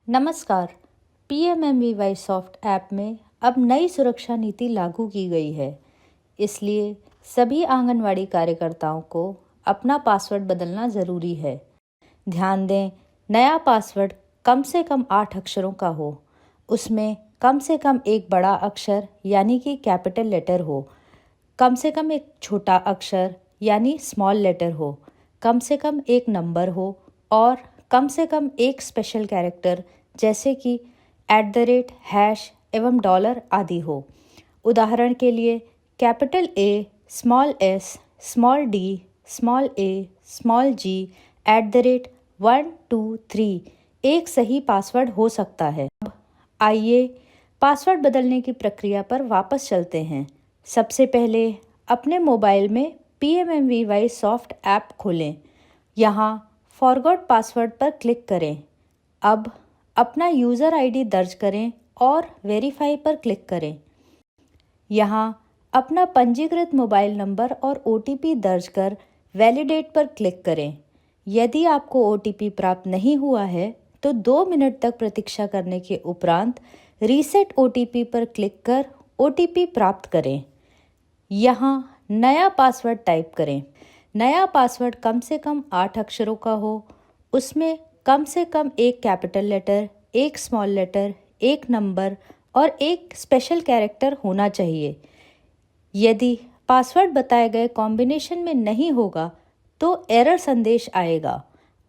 नमस्कार। PMMVY soft app में अब नई सुरक्षा नीति लागू की गई है, इसलिए सभी आंगनवाड़ी कार्यकर्ताओं को अपना पासवर्ड बदलना ज़रूरी है। ध्यान दें, नया पासवर्ड कम से कम 8 अक्षरों का हो। उसमें कम से कम एक बड़ा अक्षर यानी कि कैपिटल लेटर हो, कम से कम एक छोटा अक्षर यानी स्मॉल लेटर हो, कम से कम एक नंबर हो और कम से कम एक स्पेशल कैरेक्टर जैसे कि @ एवं डॉलर आदि हो। उदाहरण के लिए capital A, small s, small d, small a, small g, @1 2 3 एक सही पासवर्ड हो सकता है। अब आइए पासवर्ड बदलने की प्रक्रिया पर वापस चलते हैं। सबसे पहले अपने मोबाइल में पीएमएमवीवाई सॉफ्ट ऐप खोलें। यहाँ फॉरगॉट पासवर्ड पर क्लिक करें। अब अपना यूज़र आईडी दर्ज करें और वेरीफाई पर क्लिक करें। यहाँ अपना पंजीकृत मोबाइल नंबर और OTP दर्ज कर वैलिडेट पर क्लिक करें। यदि आपको OTP प्राप्त नहीं हुआ है तो 2 मिनट तक प्रतीक्षा करने के उपरांत रीसेट OTP पर क्लिक कर OTP प्राप्त करें। यहाँ नया पासवर्ड टाइप करें। नया पासवर्ड कम से कम 8 अक्षरों का हो, उसमें कम से कम एक कैपिटल लेटर, एक स्मॉल लेटर, एक नंबर और एक स्पेशल कैरेक्टर होना चाहिए। यदि पासवर्ड बताए गए कॉम्बिनेशन में नहीं होगा तो एरर संदेश आएगा।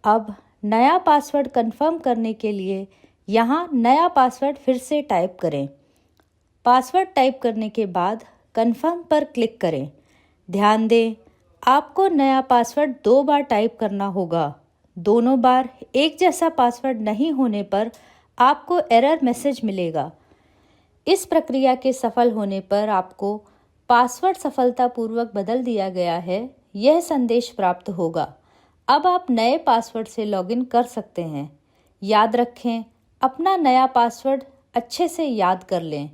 अब नया पासवर्ड कंफर्म करने के लिए यहाँ नया पासवर्ड फिर से टाइप करें। पासवर्ड टाइप करने के बाद कंफर्म पर क्लिक करें। ध्यान दें, आपको नया पासवर्ड 2 बार टाइप करना होगा। दोनों बार एक जैसा पासवर्ड नहीं होने पर आपको एरर मैसेज मिलेगा। इस प्रक्रिया के सफल होने पर आपको पासवर्ड सफलतापूर्वक बदल दिया गया है, यह संदेश प्राप्त होगा। अब आप नए पासवर्ड से लॉगिन कर सकते हैं। याद रखें, अपना नया पासवर्ड अच्छे से याद कर लें।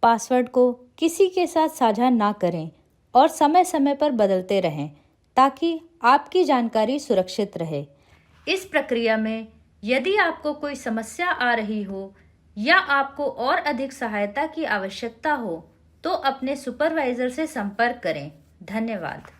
पासवर्ड को किसी के साथ साझा ना करें और समय समय पर बदलते रहें ताकि आपकी जानकारी सुरक्षित रहे। इस प्रक्रिया में यदि आपको कोई समस्या आ रही हो या आपको और अधिक सहायता की आवश्यकता हो तो अपने सुपरवाइजर से संपर्क करें। धन्यवाद।